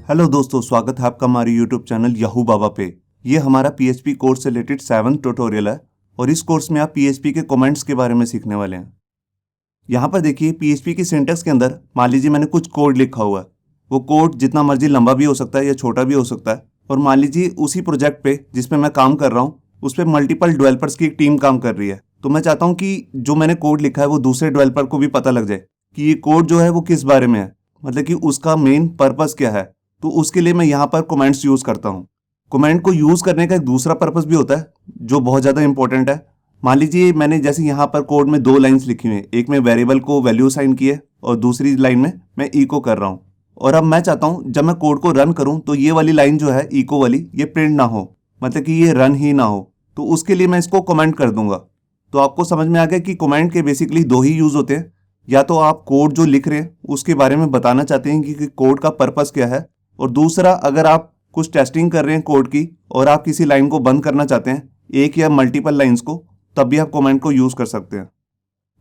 Hello दोस्तों, स्वागत है आपका हमारे यूट्यूब चैनल याहू बाबा पे। ये हमारा पीएचपी कोर्स से रिलेटेड 7th ट्यूटोरियल है और इस कोर्स में आप पीएचपी के कमेंट्स के बारे में सीखने वाले हैं। यहाँ पर देखिए, पीएचपी की सिंटैक्स के अंदर मान लीजिए मैंने कुछ कोड लिखा हुआ है। वो कोड जितना मर्जी लंबा भी हो सकता है या छोटा भी हो सकता है। और मान लीजिए उसी प्रोजेक्ट पे जिसपे मैं काम कर रहा हूँ, उस पर मल्टीपल डेवलपर्स की एक टीम काम कर रही है। तो मैं चाहता हूँ कि जो मैंने कोड लिखा है वो दूसरे डेवलपर को भी पता लग जाए कि ये कोड जो है वो किस बारे में है, मतलब कि उसका मेन पर्पस क्या है। तो उसके लिए मैं यहाँ पर कमेंट्स यूज़ करता हूँ। कमेंट को यूज़ करने का एक दूसरा पर्पस भी होता है जो बहुत ज़्यादा इंपॉर्टेंट है। मान लीजिए मैंने जैसे यहाँ पर कोड में 2 लाइन्स लिखी हुई हैं, एक में वेरिएबल को वैल्यू साइन की है और दूसरी लाइन में मैं इको कर रहा हूँ। और अब मैं चाहता हूँ जब मैं कोड को रन करूँ तो ये वाली लाइन जो है इको वाली, ये प्रिंट ना हो, मतलब कि ये रन ही ना हो। तो उसके लिए मैं इसको कमेंट कर दूंगा। तो आपको समझ में आ गया कि कमेंट के बेसिकली 2 ही यूज़ होते हैं। या तो आप कोड जो लिख रहे हैं उसके बारे में बताना चाहते हैं कि कोड का पर्पस क्या है, और दूसरा अगर आप कुछ टेस्टिंग कर रहे हैं कोड की और आप किसी लाइन को बंद करना चाहते हैं, एक या मल्टीपल लाइंस को, तब भी आप कमेंट को यूज़ कर सकते हैं।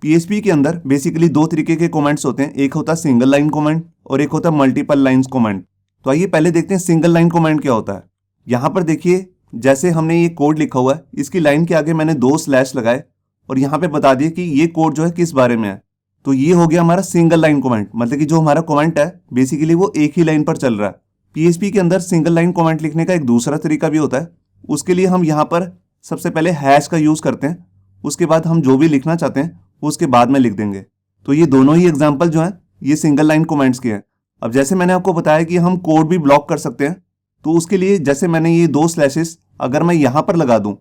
पीएचपी के अंदर बेसिकली 2 तरीके के कमेंट्स होते हैं, एक होता है सिंगल लाइन कमेंट और एक होता है मल्टीपल लाइंस कमेंट। तो आइए पहले देखते हैं सिंगल लाइन कमेंट क्या होता है। यहाँ पर देखिए, जैसे हमने ये कोड लिखा हुआ है, इसकी लाइन के आगे मैंने 2 स्लैश लगाए और यहाँ पे बता दिया कि ये कोड जो है किस बारे में है। तो ये हो गया हमारा सिंगल लाइन कमेंट, मतलब कि जो हमारा कमेंट है बेसिकली वो एक ही लाइन पर चल रहा है। पीएचपी के अंदर सिंगल लाइन कमेंट लिखने का एक दूसरा तरीका भी होता है। उसके लिए हम यहाँ पर सबसे पहले हैश का यूज़ करते हैं, उसके बाद हम जो भी लिखना चाहते हैं उसके बाद में लिख देंगे। तो ये दोनों ही एग्जाम्पल जो हैं ये सिंगल लाइन कमेंट्स के हैं। अब जैसे मैंने आपको बताया कि हम कोड भी ब्लॉक कर सकते हैं, तो उसके लिए जैसे मैंने ये 2 स्लैशेस अगर मैं यहाँ पर लगा दूँ,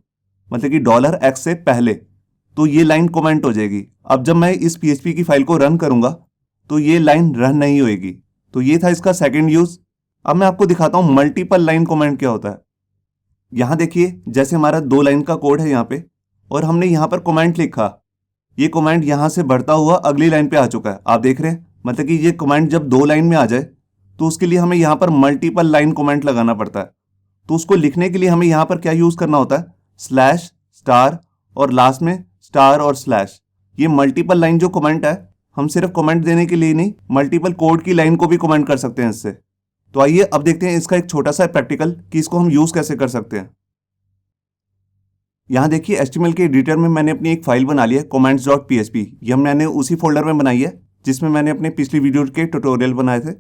मतलब कि $x से पहले, तो ये लाइन कमेंट हो जाएगी। अब जब मैं इस पीएचपी की फाइल को रन करूँगा तो ये लाइन रन नहीं होएगी। तो ये था इसका सेकेंड यूज़। अब मैं आपको दिखाता हूँ मल्टीपल लाइन कमेंट क्या होता है। यहाँ देखिए, जैसे हमारा 2 लाइन का कोड है यहाँ पे और हमने यहाँ पर कमेंट लिखा, ये कमेंट यहाँ से बढ़ता हुआ अगली लाइन पे आ चुका है। आप देख रहे हैं, मतलब कि ये कमेंट जब 2 लाइन में आ जाए तो उसके लिए हमें यहाँ पर मल्टीपल लाइन कमेंट लगाना पड़ता है। तो उसको लिखने के लिए हमें यहाँ पर क्या यूज़ करना होता है, स्लैश, स्टार और लास्ट में स्टार और स्लैश। ये मल्टीपल लाइन जो कमेंट है, हम सिर्फ कमेंट देने के लिए नहीं, मल्टीपल कोड की लाइन को भी कमेंट कर सकते हैं इससे। तो आइए अब देखते हैं इसका एक छोटा सा प्रैक्टिकल कि इसको हम यूज़ कैसे कर सकते हैं। यहाँ देखिए, HTML के एडिटर में मैंने अपनी एक फाइल बना ली है comments.php। ये मैंने उसी फोल्डर में बनाई है जिसमें मैंने अपने पिछली वीडियो के ट्यूटोरियल बनाए थे।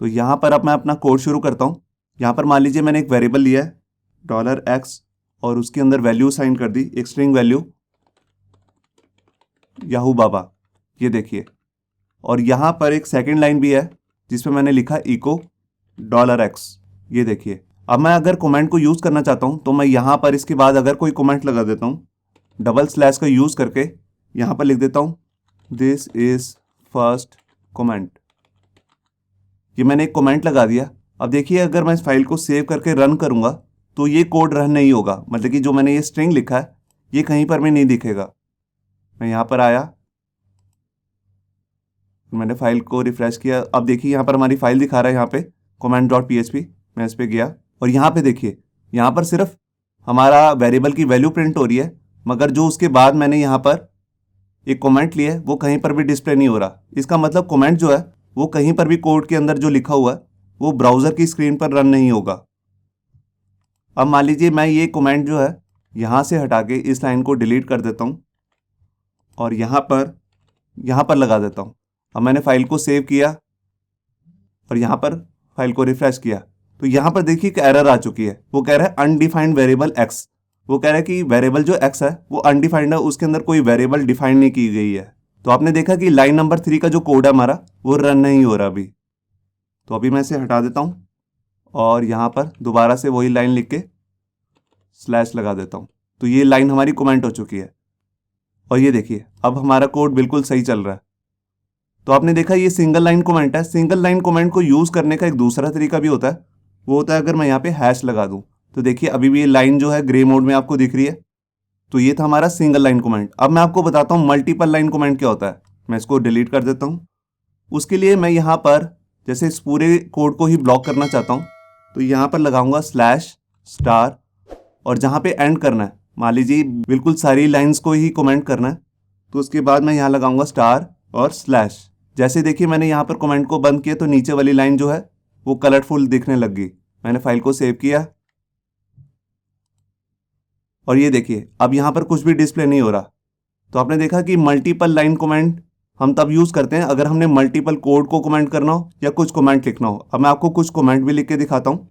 तो यहाँ पर अब मैं अपना कोड शुरू करता हूँ। यहाँ पर मान लीजिए मैंने एक वेरिएबल लिया है $x और उसके अंदर वैल्यू साइन कर दी, एक स्ट्रिंग वैल्यू याहू बाबा, ये देखिए। और यहाँ पर एक सेकेंड लाइन भी है जिसमें मैंने लिखा इको $x, ये देखिए। अब मैं अगर कमेंट को यूज़ करना चाहता हूँ तो मैं यहाँ पर इसके बाद अगर कोई कमेंट लगा देता हूँ, डबल स्लैश का यूज़ करके यहाँ पर लिख देता हूँ दिस इज़ फर्स्ट कमेंट। ये मैंने एक कमेंट लगा दिया। अब देखिए, अगर मैं इस फाइल को सेव करके रन करूँगा तो ये कोड रन नहीं होगा, मतलब कि जो मैंने ये स्ट्रिंग लिखा है ये कहीं पर भी नहीं दिखेगा। मैं यहाँ पर आया, मैंने फाइल को रिफ्रेश किया। अब देखिए यहाँ पर हमारी फाइल दिखा रहा है यहाँ पे comment.php। मैं इस पर गया और यहाँ पे देखिए, यहाँ पर सिर्फ हमारा वेरिएबल की वैल्यू प्रिंट हो रही है, मगर जो उसके बाद मैंने यहाँ पर एक कमेंट लिया है वो कहीं पर भी डिस्प्ले नहीं हो रहा। इसका मतलब कमेंट जो है वो कहीं पर भी कोड के अंदर जो लिखा हुआ है वो ब्राउज़र की स्क्रीन पर रन नहीं होगा। अब मान लीजिए मैं ये कमेंट जो है यहाँ से हटा के इस लाइन को डिलीट कर देता हूँ और यहाँ पर लगा देता हूँ। अब मैंने फाइल को सेव किया और यहाँ पर फाइल को रिफ्रेश किया तो यहाँ पर देखिए एक एरर आ चुकी है। वो कह रहा है अनडिफाइंड वेरिएबल x। वो कह रहा है कि वेरिएबल जो x है वो अनडिफाइंड है, उसके अंदर कोई वेरिएबल डिफाइन नहीं की गई है। तो आपने देखा कि लाइन नंबर 3 का जो कोड है हमारा वो रन नहीं हो रहा अभी। तो अभी मैं इसे हटा देता हूँ और यहाँ पर दोबारा से वही लाइन लिख के स्लैश लगा देता हूँ। तो ये लाइन हमारी कमेंट हो चुकी है और ये देखिए अब हमारा कोड बिल्कुल सही चल रहा है। तो आपने देखा ये सिंगल लाइन कमेंट है। सिंगल लाइन कमेंट को यूज़ करने का एक दूसरा तरीका भी होता है, वो होता है अगर मैं यहाँ पे हैश लगा दूँ। तो देखिए अभी भी ये लाइन जो है ग्रे मोड में आपको दिख रही है। तो ये था हमारा सिंगल लाइन कमेंट। अब मैं आपको बताता हूँ मल्टीपल लाइन कमेंट क्या होता है। मैं इसको डिलीट कर देता हूँ। उसके लिए मैं यहाँ पर जैसे इस पूरे कोड को ही ब्लॉक करना चाहता हूँ तो यहाँ पर लगाऊंगा स्लैश स्टार और जहाँ पे एंड करना है, मान लीजिए बिल्कुल सारी लाइंस को ही कमेंट करना है, तो उसके बाद मैं यहाँ लगाऊंगा स्टार और स्लैश। जैसे देखिए मैंने यहाँ पर कमेंट को बंद किया तो नीचे वाली लाइन जो है वो कलरफुल दिखने लग गई। मैंने फाइल को सेव किया और ये देखिए अब यहाँ पर कुछ भी डिस्प्ले नहीं हो रहा। तो आपने देखा कि मल्टीपल लाइन कमेंट हम तब यूज़ करते हैं अगर हमने मल्टीपल कोड को कमेंट करना हो या कुछ कमेंट लिखना हो। अब मैं आपको कुछ कमेंट भी लिख के दिखाता हूँ।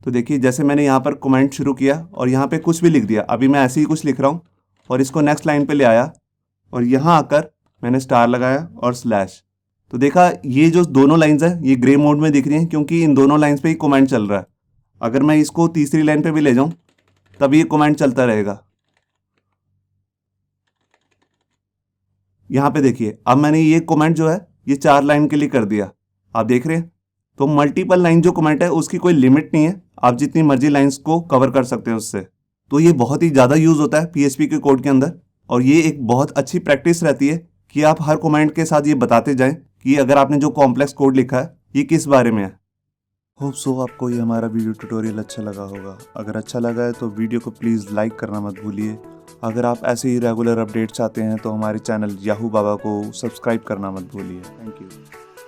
तो देखिए जैसे मैंने यहाँ पर कमेंट शुरू किया और यहाँ पे कुछ भी लिख दिया। अभी मैं ऐसे ही कुछ लिख रहा हूँ और इसको नेक्स्ट लाइन पे ले आया और यहाँ आकर मैंने स्टार लगाया और स्लैश। तो देखा ये जो दोनों लाइंस है ये ग्रे मोड में दिख रही हैं क्योंकि इन दोनों लाइंस पे ही कमेंट चल रहा है। अगर मैं इसको तीसरी लाइन पे भी ले जाऊं तब ये कमेंट चलता रहेगा। यहाँ पे देखिए अब मैंने ये कमेंट जो है ये 4 लाइन के लिए कर दिया। आप देख रहे हैं तो मल्टीपल लाइन जो कमेंट है उसकी कोई लिमिट नहीं है, आप जितनी मर्जी लाइंस को कवर कर सकते हैं उससे। तो ये बहुत ही ज़्यादा यूज़ होता है पीएचपी के कोड के अंदर और ये एक बहुत अच्छी प्रैक्टिस रहती है कि आप हर कमेंट के साथ ये बताते जाएं कि अगर आपने जो कॉम्प्लेक्स कोड लिखा है ये किस बारे में है। होप सो आपको ये हमारा वीडियो ट्यूटोरियल अच्छा लगा होगा। अगर अच्छा लगा है तो वीडियो को प्लीज़ लाइक करना मत भूलिए। अगर आप ऐसे ही रेगुलर अपडेट चाहते हैं तो हमारे चैनल याहू बाबा को सब्सक्राइब करना मत भूलिए। Thank you.